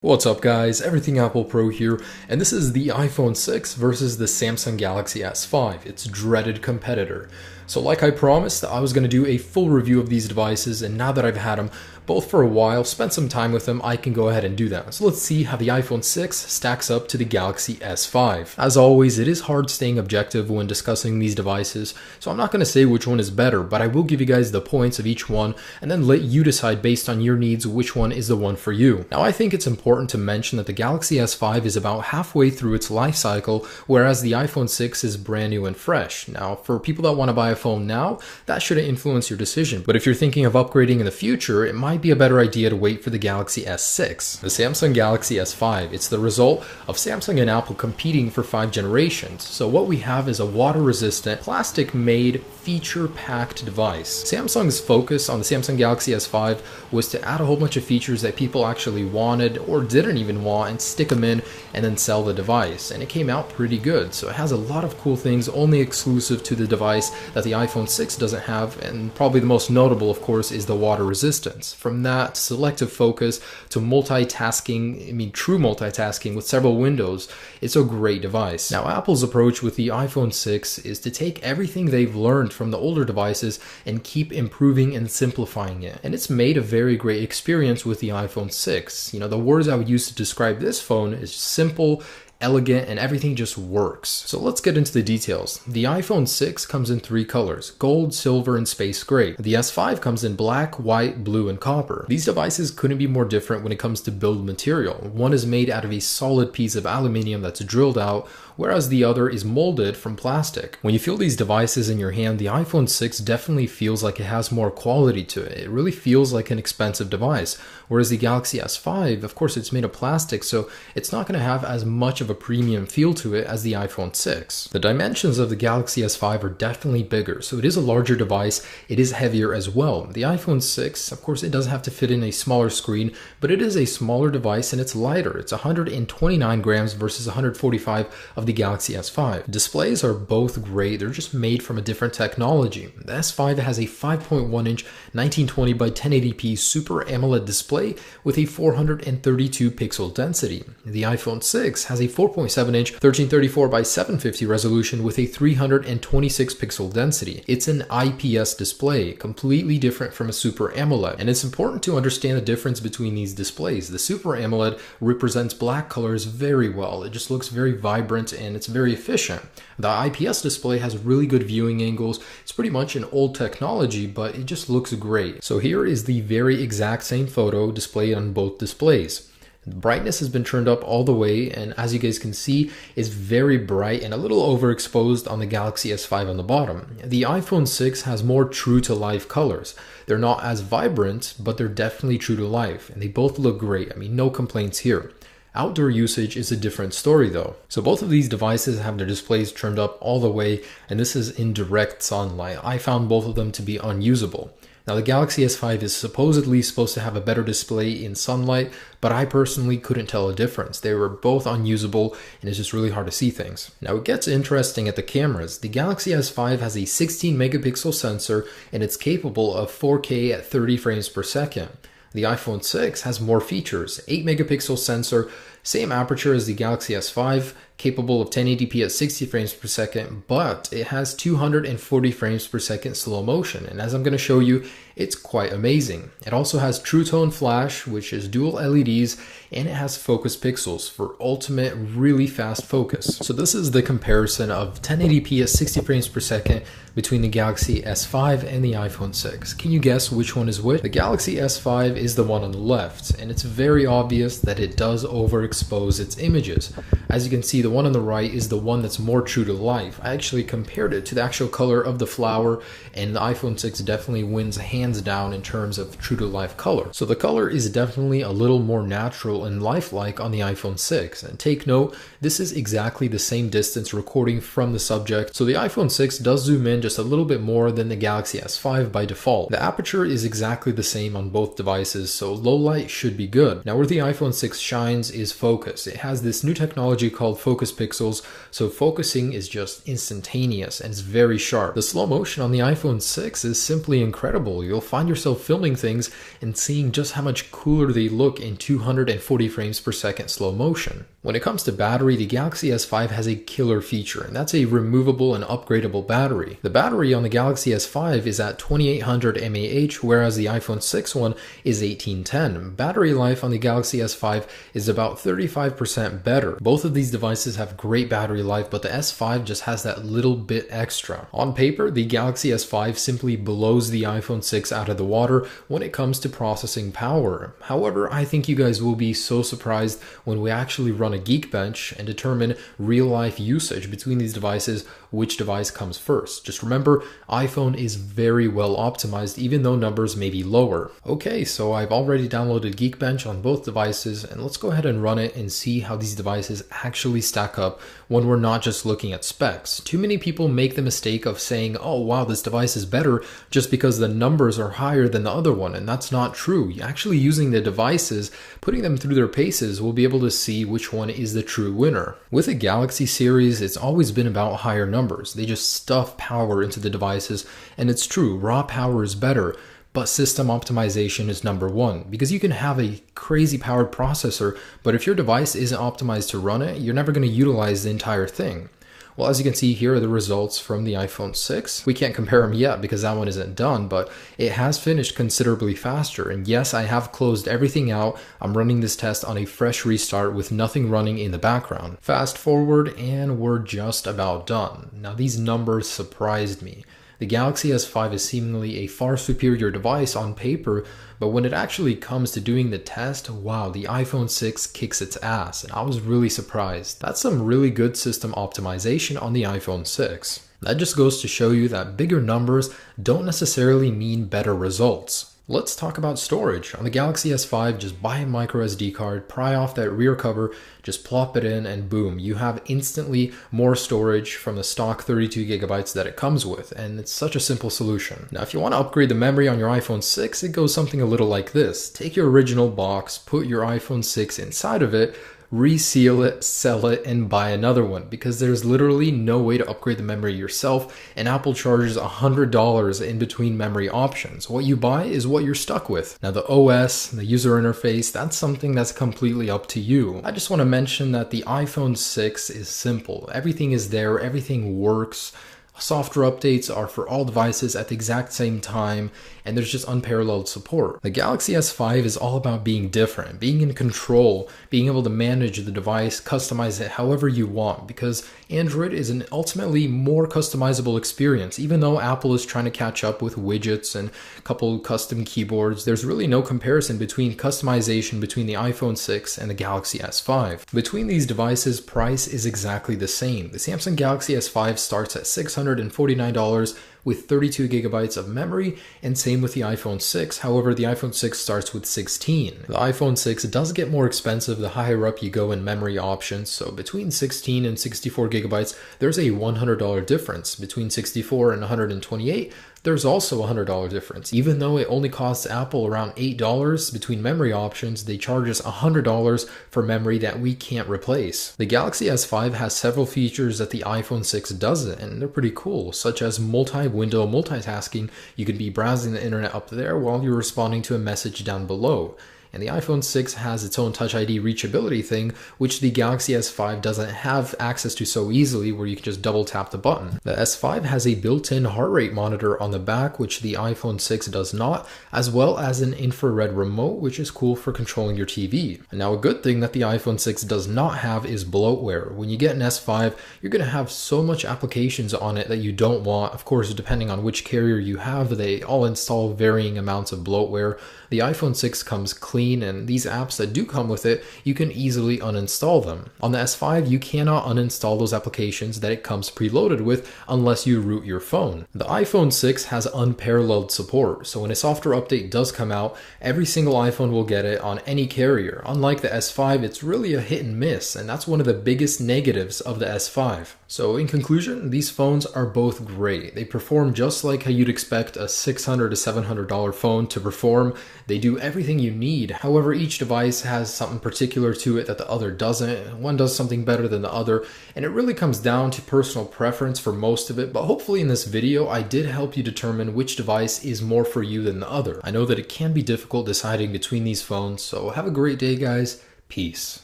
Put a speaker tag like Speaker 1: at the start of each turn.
Speaker 1: What's up guys, Everything Apple Pro here, and this is the iPhone 6 versus the Samsung Galaxy S5, its dreaded competitor. So like I promised, I was going to do a full review of these devices, and now that I've had them both for a while, spent some time with them, I can go ahead and do that. So let's see how the iPhone 6 stacks up to the Galaxy S5. As always, it is hard staying objective when discussing these devices, so I'm not going to say which one is better, but I will give you guys the points of each one, and then let you decide based on your needs which one is the one for you. Now I think it's important to mention that the Galaxy S5 is about halfway through its life cycle, whereas the iPhone 6 is brand new and fresh. Now for people that want to buy a phone now, that shouldn't influence your decision, but if you're thinking of upgrading in the future, it might be a better idea to wait for the Galaxy S6. The Samsung Galaxy S5, it's the result of Samsung and Apple competing for 5 generations. So what we have is a water-resistant, plastic-made, feature-packed device. Samsung's focus on the Samsung Galaxy S5 was to add a whole bunch of features that people actually wanted or didn't even want and stick them in and then sell the device. And it came out pretty good. So it has a lot of cool things only exclusive to the device that the iPhone 6 doesn't have, and probably the most notable, of course, is the water resistance. From that, selective focus to multitasking, true multitasking with several windows, it's a great device. Now, Apple's approach with the iPhone 6 is to take everything they've learned from the older devices and keep improving and simplifying it. And it's made a very great experience with the iPhone 6. The words I would use to describe this phone is simple, elegant, and everything just works. So let's get into the details. The iPhone 6 comes in 3 colors: gold, silver, and space gray. The S5 comes in black, white, blue, and copper. These devices couldn't be more different when it comes to build material. One is made out of a solid piece of aluminum that's drilled out, whereas the other is molded from plastic. When you feel these devices in your hand, the iPhone 6 definitely feels like it has more quality to it. It really feels like an expensive device, whereas the Galaxy S5, of course, it's made of plastic, so it's not going to have as much of a premium feel to it as the iPhone 6. The dimensions of the Galaxy S5 are definitely bigger, so it is a larger device. It is heavier as well. The iPhone 6, of course, it does have to fit in a smaller screen, but it is a smaller device and it's lighter. It's 129 grams versus 145 of the Galaxy S5. Displays are both great. They're just made from a different technology. The S5 has a 5.1-inch 1920 by 1080p Super AMOLED display with a 432 pixel density. The iPhone 6 has a 4.7-inch 1334 by 750 resolution with a 326 pixel density. It's an IPS display, completely different from a Super AMOLED. And it's important to understand the difference between these displays. The Super AMOLED represents black colors very well. It just looks very vibrant and it's very efficient. The IPS display has really good viewing angles. It's pretty much an old technology, but it just looks great. So here is the very exact same photo displayed on both displays. The brightness has been turned up all the way, and as you guys can see, is very bright and a little overexposed on the Galaxy S5 on the bottom. The iPhone 6 has more true to life colors. They're not as vibrant, but they're definitely true to life, and they both look great. No complaints here. Outdoor usage is a different story though. So both of these devices have their displays turned up all the way, and this is in direct sunlight. I found both of them to be unusable. Now the Galaxy S5 is supposedly supposed to have a better display in sunlight, but I personally couldn't tell a difference. They were both unusable and it's just really hard to see things. Now it gets interesting at the cameras. The Galaxy S5 has a 16 megapixel sensor and it's capable of 4K at 30 frames per second. The iPhone 6 has more features: 8 megapixel sensor, same aperture as the Galaxy S5, capable of 1080p at 60 frames per second, but it has 240 frames per second slow motion, and as I'm going to show you, it's quite amazing. It also has True Tone Flash, which is dual LEDs, and it has focus pixels for ultimate really fast focus. So this is the comparison of 1080p at 60 frames per second between the Galaxy S5 and the iPhone 6. Can you guess which one is which? The Galaxy S5 is the one on the left, and it's very obvious that it does overexpose its images. As you can see, the one on the right is the one that's more true to life. I actually compared it to the actual color of the flower, and the iPhone 6 definitely wins hands down in terms of true to life color. So the color is definitely a little more natural and lifelike on the iPhone 6. And take note, this is exactly the same distance recording from the subject. So the iPhone 6 does zoom in just a little bit more than the Galaxy S5 by default. The aperture is exactly the same on both devices, so low light should be good. Now where the iPhone 6 shines is focus. It has this new technology called focus focus pixels, so focusing is just instantaneous and it's very sharp. The slow motion on the iPhone 6 is simply incredible. You'll find yourself filming things and seeing just how much cooler they look in 240 frames per second slow motion. When it comes to battery, the Galaxy S5 has a killer feature, and that's a removable and upgradable battery. The battery on the Galaxy S5 is at 2800 mAh, whereas the iPhone 6 one is 1810. Battery life on the Galaxy S5 is about 35% better. Both of these devices have great battery life, but the S5 just has that little bit extra. On paper, the Galaxy S5 simply blows the iPhone 6 out of the water when it comes to processing power. However, I think you guys will be so surprised when we actually run a Geekbench and determine real-life usage between these devices, which device comes first. Just remember, iPhone is very well optimized even though numbers may be lower. Okay, so I've already downloaded Geekbench on both devices, and let's go ahead and run it and see how these devices actually stack up when we're not just looking at specs. Too many people make the mistake of saying, oh wow, this device is better just because the numbers are higher than the other one, and that's not true. Actually using the devices, putting them through their paces, we'll be able to see which one is the true winner. With the Galaxy series, it's always been about higher numbers. They just stuff power into the devices, and it's true, raw power is better, but system optimization is number one, because you can have a crazy powered processor, but if your device isn't optimized to run it, you're never going to utilize the entire thing. Well, as you can see, here are the results from the iPhone 6. We can't compare them yet because that one isn't done, but it has finished considerably faster. And yes, I have closed everything out. I'm running this test on a fresh restart with nothing running in the background. Fast forward, and we're just about done. Now, these numbers surprised me. The Galaxy S5 is seemingly a far superior device on paper, but when it actually comes to doing the test, wow, the iPhone 6 kicks its ass, and I was really surprised. That's some really good system optimization on the iPhone 6. That just goes to show you that bigger numbers don't necessarily mean better results. Let's talk about storage. On the Galaxy S5, just buy a micro SD card, pry off that rear cover, just plop it in, and boom, you have instantly more storage from the stock 32 gigabytes that it comes with, and it's such a simple solution. Now, if you want to upgrade the memory on your iPhone 6, it goes something a little like this. Take your original box, put your iPhone 6 inside of it, reseal it, sell it, and buy another one, because there's literally no way to upgrade the memory yourself, and Apple charges $100 in between memory options. What you buy is what you're stuck with. Now, the OS, the user interface, that's something that's completely up to you. I just want to mention that the iPhone 6 is simple. Everything is there, everything works. Software updates are for all devices at the exact same time, and there's just unparalleled support. The Galaxy S5 is all about being different, being in control, being able to manage the device, customize it however you want, because Android is an ultimately more customizable experience. Even though Apple is trying to catch up with widgets and a couple custom keyboards, there's really no comparison between customization between the iPhone 6 and the Galaxy S5. Between these devices, price is exactly the same. The Samsung Galaxy S5 starts at $649 with 32 gigabytes of memory, and same with the iPhone 6. However, the iPhone 6 starts with 16. The iPhone 6 does get more expensive the higher up you go in memory options, so between 16 and 64 gigabytes, there's a $100 difference. Between 64 and 128, there's also a $100 difference. Even though it only costs Apple around $8 between memory options, they charge us $100 for memory that we can't replace. The Galaxy S5 has several features that the iPhone 6 doesn't, and they're pretty cool, such as multi-window multitasking. You could be browsing the internet up there while you're responding to a message down below. And the iPhone 6 has its own Touch ID reachability thing, which the Galaxy S5 doesn't have access to so easily, where you can just double tap the button. The S5 has a built-in heart rate monitor on the back, which the iPhone 6 does not, as well as an infrared remote, which is cool for controlling your TV. And now, a good thing that the iPhone 6 does not have is bloatware. When you get an S5, you're going to have so much applications on it that you don't want. Of course, depending on which carrier you have, they all install varying amounts of bloatware. The iPhone 6 comes clean, and these apps that do come with it, you can easily uninstall them. On the S5, you cannot uninstall those applications that it comes preloaded with unless you root your phone. The iPhone 6 has unparalleled support, so when a software update does come out, every single iPhone will get it on any carrier. Unlike the S5, it's really a hit and miss, and that's one of the biggest negatives of the S5. So in conclusion, these phones are both great. They perform just like how you'd expect a $600 to $700 phone to perform. They do everything you need. However, each device has something particular to it that the other doesn't. One does something better than the other, and it really comes down to personal preference for most of it, but hopefully in this video I did help you determine which device is more for you than the other. I know that it can be difficult deciding between these phones, so have a great day guys. Peace.